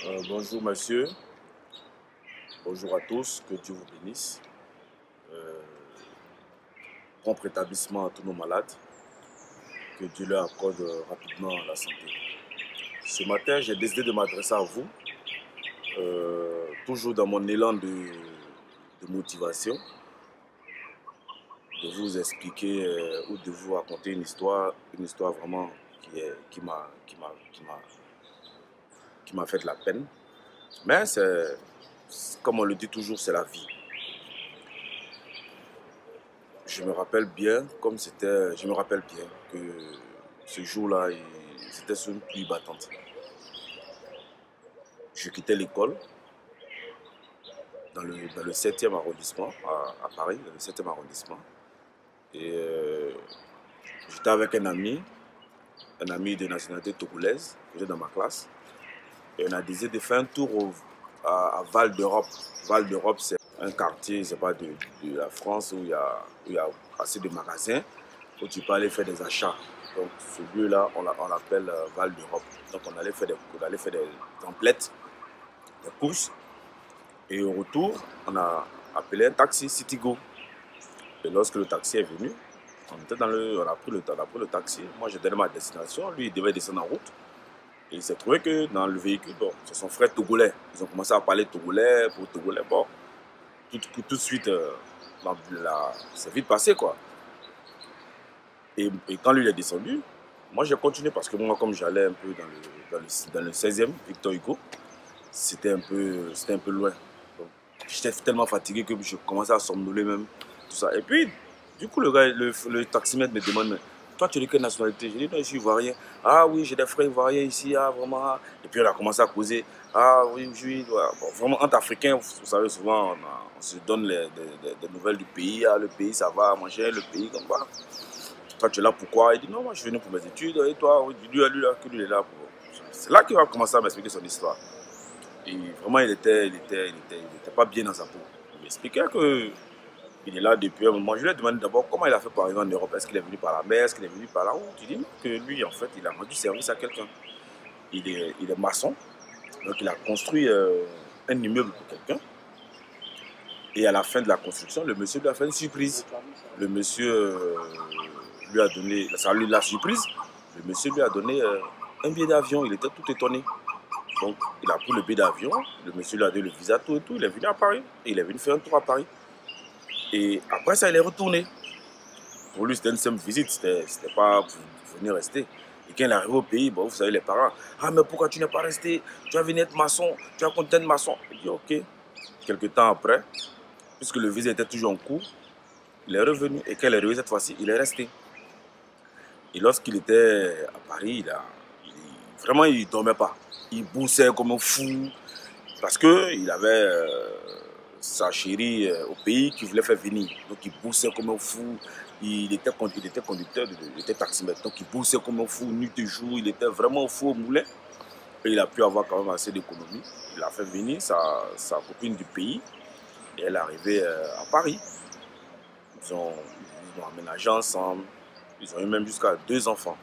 Bonjour monsieur, bonjour à tous, que Dieu vous bénisse. Euh, Prompt rétablissement à tous nos malades, que Dieu leur accorde rapidement la santé. Ce matin, j'ai décidé de m'adresser à vous, toujours dans mon élan de motivation, de vous expliquer ou de vous raconter une histoire vraiment qui m'a fait de la peine. Mais comme on le dit toujours, c'est la vie. Je me rappelle bien que ce jour-là, c'était sur une pluie battante. Je quittais l'école dans le 7e arrondissement, à Paris, dans le 7e arrondissement. Et j'étais avec un ami de nationalité togolaise, qui était dans ma classe. Et on a décidé de faire un tour à Val d'Europe. Val d'Europe, c'est un quartier, je sais pas, de la France où il y a assez de magasins où tu peux aller faire des achats. Donc ce lieu-là, on l'appelle Val d'Europe. Donc on allait faire des emplettes, des courses. Et au retour, on a appelé un taxi Citigo. Et lorsque le taxi est venu, on a pris le taxi. Moi, j'étais dans ma destination. Lui, il devait descendre en route. Et il s'est trouvé que dans le véhicule, bon, c'est son frère togolais. Ils ont commencé à parler togolais pour togolais. Bon, tout de suite, c'est vite passé, quoi. Et quand lui il est descendu, moi j'ai continué parce que moi, comme j'allais un peu dans le 16e, Victor Hugo, c'était un peu loin. J'étais tellement fatigué que je commençais à somnoler même, tout ça. Et puis, du coup, le taximètre me demande, mais toi, tu es de quelle nationalité? Je dis, non, je suis ivoirien. Ah oui, j'ai des frères ivoiriens ici, ah vraiment. Et puis, on a commencé à causer. Ah oui, voilà. Bon, vraiment, entre Africains, vous savez, souvent, on se donne des nouvelles du pays. Ah, le pays, ça va, manger, le pays, comme ça. Toi, tu es là pourquoi? Il dit, non, moi, je suis venu pour mes études. Et toi, oui, lui, là, que lui, il est là pour. C'est là qu'il va commencer à m'expliquer son histoire. Et vraiment, il était pas bien dans sa peau. Il m'expliquait qu'il est là depuis un moment. Je lui ai demandé d'abord comment il a fait pour arriver en Europe. Est-ce qu'il est venu par la mer? Est-ce qu'il est venu par là? Tu dis que lui, en fait, il a rendu service à quelqu'un. Il est maçon. Donc, il a construit un immeuble pour quelqu'un. Et à la fin de la construction, le monsieur lui a fait une surprise. Le monsieur lui a donné, ça lui la surprise. Le monsieur lui a donné un billet d'avion. Il était tout étonné. Donc, il a pris le billet d'avion, le monsieur lui a donné le visa, tout et tout. Il est venu à Paris. Et il est venu faire un tour à Paris. Et après ça, il est retourné. Pour lui, c'était une simple visite. C'était pas pour venir rester. Et quand il est arrivé au pays, bon, vous savez, les parents, ah, mais pourquoi tu n'es pas resté? Tu vas venir être maçon. Tu vas compter être maçon. Il dit, ok. Quelques temps après, puisque le visa était toujours en cours, il est revenu. Et quand il est revenu cette fois-ci, il est resté. Et lorsqu'il était à Paris, vraiment, il ne dormait pas. Il boussait comme un fou. Parce qu'il avait sa chérie au pays qui voulait faire venir. Donc il boussait comme un fou. Il était conducteur, il était taximètre. Donc il boussait comme un fou, nuit et jour. Il était vraiment fou au moulin. Et il a pu avoir quand même assez d'économie. Il a fait venir sa copine du pays. Et elle est arrivée à Paris. Ils ont aménagé ensemble. Ils ont eu même jusqu'à 2 enfants.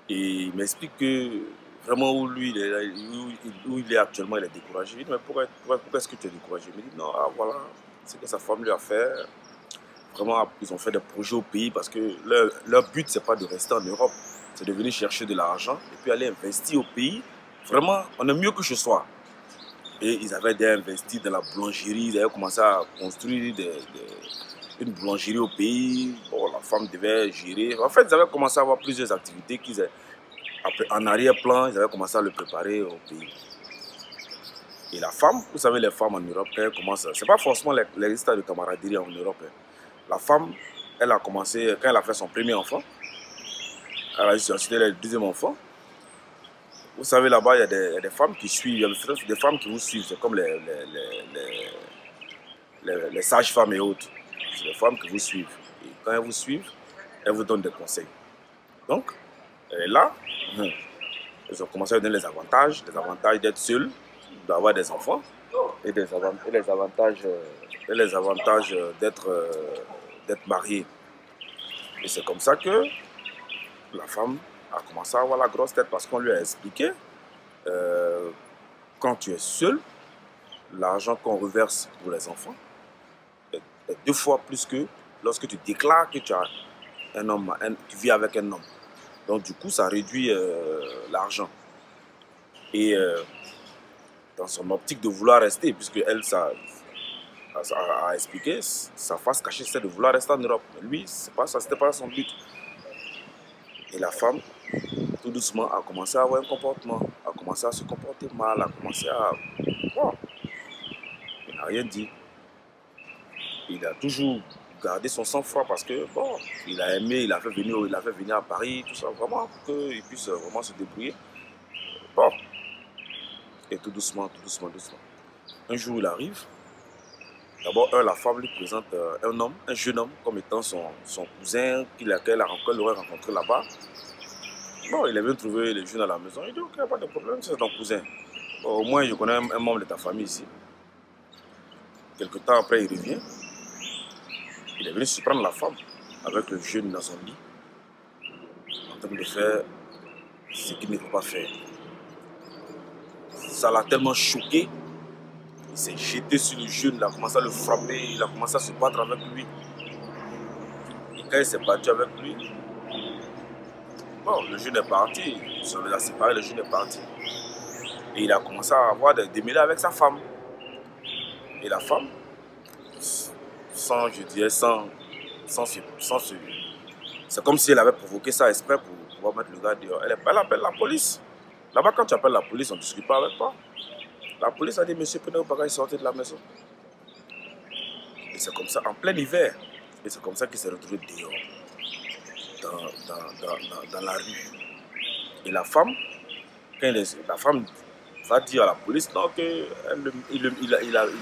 Et il m'explique que vraiment où il est actuellement, il est découragé. Je lui dis, mais pourquoi est-ce que tu es découragé? Il me dit, non, ah, voilà, c'est que sa femme lui a fait. Vraiment, ils ont fait des projets au pays parce que leur but, c'est pas de rester en Europe, c'est de venir chercher de l'argent et puis aller investir au pays. Vraiment, on est mieux que chez soi. Et ils avaient investi dans la boulangerie, ils avaient commencé à construire une boulangerie au pays. Bon, la femme devait gérer. En fait, ils avaient commencé à avoir plusieurs activités en arrière-plan, ils avaient commencé à le préparer au pays. Et la femme, vous savez, les femmes en Europe, quand elles commencent, c'est pas forcément les histoires de camaraderie en Europe. Hein. La femme, elle a commencé, quand elle a fait son premier enfant, elle a eu ensuite le deuxième enfant. Vous savez, là-bas, il y a des femmes qui suivent, il y a des femmes qui vous suivent, c'est comme les sages-femmes et autres. C'est des femmes qui vous suivent. Et quand elles vous suivent, elles vous donnent des conseils. Donc, là, ils ont commencé à donner les avantages d'être seul, d'avoir des enfants, et les avantages d'être marié. Et c'est comme ça que la femme a commencé à avoir la grosse tête parce qu'on lui a expliqué Quand tu es seul, l'argent qu'on reverse pour les enfants est 2 fois plus que lorsque tu déclares que tu as un homme, tu vis avec un homme. Donc du coup, ça réduit l'argent. Et dans son optique de vouloir rester, puisque elle, ça a expliqué, sa face cachée, c'est de vouloir rester en Europe. Mais lui, c'était pas son but. Et la femme, tout doucement, a commencé à avoir un comportement, a commencé à se comporter mal, a commencé à... Bon, il n'a rien dit. Il a toujours gardé son sang-froid parce que, bon, il a aimé, il a fait venir à Paris, tout ça, vraiment, pour qu'il puisse vraiment se débrouiller. Bon, et tout doucement, tout doucement, doucement. Un jour, il arrive. D'abord, la femme lui présente un homme, un jeune homme, comme étant son cousin qu'elle aurait rencontré là-bas. Bon, il est venu trouver les jeunes à la maison. Il dit, ok, pas de problème, c'est ton cousin. Bon, au moins, je connais un membre de ta famille ici. Quelque temps après, il revient. Il est venu surprendre la femme avec le jeune dans son lit, en train de faire ce qu'il ne peut pas faire. Ça l'a tellement choqué. Il s'est jeté sur le jeune, il a commencé à le frapper, il a commencé à se battre avec lui. Et quand il s'est battu avec lui, bon, le jeune est parti, il les a séparés, le jeune est parti. Et il a commencé à avoir des démêlés avec sa femme. Et la femme, c'est comme si elle avait provoqué ça exprès pour pouvoir mettre le gars dehors. Elle appelle la police. Là-bas, quand tu appelles la police, on ne discute pas avec toi. La police a dit, monsieur Peneo Baga est sorti de la maison. Et c'est comme ça, en plein hiver. Et c'est comme ça qu'il s'est retrouvé dehors, dans la rue. Et la femme, la femme va dire à la police non, il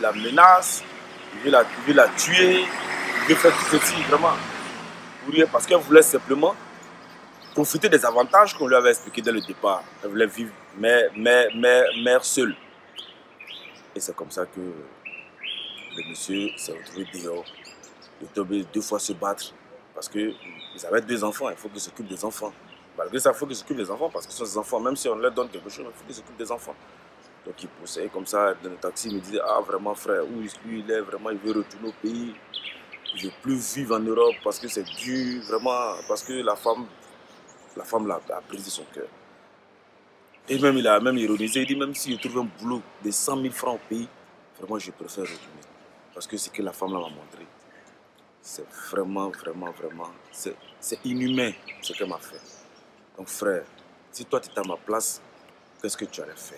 la menace, il veut la tuer, il veut faire tout ceci vraiment pour rien, parce qu'elle voulait simplement profiter des avantages qu'on lui avait expliqués dès le départ. Elle voulait vivre mère seule. Et c'est comme ça que le monsieur s'est retrouvé dehors. Il est tombé 2 fois se battre parce qu'ils avaient 2 enfants, il faut qu'ils s'occupent des enfants. Malgré ça, il faut qu'ils s'occupent des enfants parce que ce sont des enfants, même si on leur donne quelque chose, il faut qu'ils s'occupent des enfants. Donc il poussait comme ça dans le taxi, il me disait, ah vraiment frère, où lui il est, vraiment il veut retourner au pays. Il ne veut plus vivre en Europe parce que c'est dur, vraiment, parce que la femme l'a brisé son cœur. Et même il a même ironisé, il dit même si je trouve un boulot de 100 000 francs au pays, vraiment je préfère retourner. Parce que ce que la femme m'a montré, c'est vraiment, c'est inhumain ce qu'elle m'a fait. Donc frère, si toi tu étais à ma place, qu'est-ce que tu allais faire?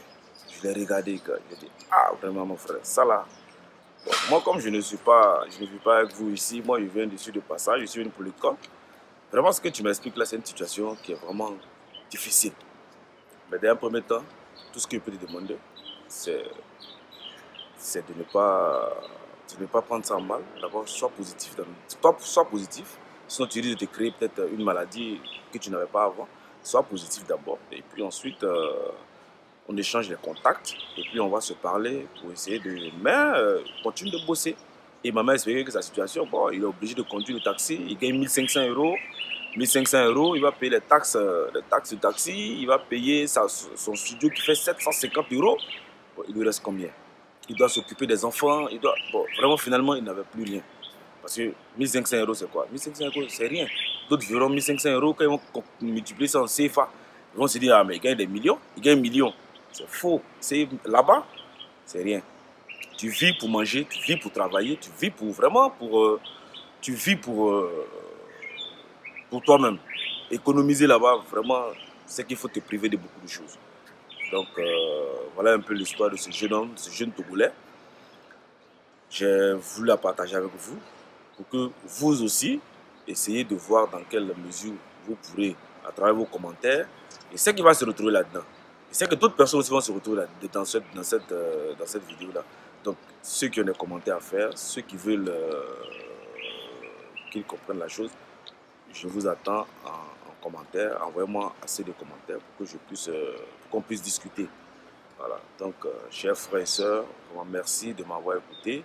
Je l'ai regardé, je dit, ah vraiment mon frère, ça là. Bon, moi comme je ne vis pas avec vous ici, moi je viens dessus de passage, je suis venu pour l'école. Vraiment ce que tu m'expliques là, c'est une situation qui est vraiment difficile. Mais dans un premier temps, tout ce que je peux te demander, c'est de ne pas prendre ça en mal. D'abord, sois positif. Sois positif. Sinon, tu risques de te créer peut-être une maladie que tu n'avais pas avant. Sois positif d'abord. Et puis ensuite, on échange les contacts. Et puis, on va se parler pour essayer de... Mais continue de bosser. Et maman expliqué que sa situation, bon, il est obligé de conduire le taxi. Il gagne 1500 €. 1500 €, il va payer les taxes de taxi. Il va payer son studio qui fait 750 €. Bon, il lui reste combien? Il doit s'occuper des enfants, bon, vraiment finalement il n'avait plus rien. Parce que 1500 €, c'est quoi? 1500 €, c'est rien. D'autres verront 1500 € quand ils vont multiplier ça en CFA. Ils vont se dire, ah mais il gagne des millions, il gagne 1 million. C'est faux. Là-bas, c'est rien. Tu vis pour manger, tu vis pour travailler, tu vis pour vraiment tu vis pour toi-même. Économiser là-bas, vraiment, c'est qu'il faut te priver de beaucoup de choses. Donc voilà un peu l'histoire de ce jeune homme, ce jeune Togolais. J'ai voulu la partager avec vous pour que vous aussi essayez de voir dans quelle mesure vous pourrez, à travers vos commentaires, et c'est qui va se retrouver là-dedans. Et c'est que d'autres personnes aussi vont se retrouver dans cette vidéo-là. Donc ceux qui ont des commentaires à faire, ceux qui veulent qu'ils comprennent la chose, je vous attends en commentaire. Envoyez-moi assez de commentaires pour que qu'on puisse discuter. Voilà, donc chers frères et sœurs, vraiment merci de m'avoir écouté.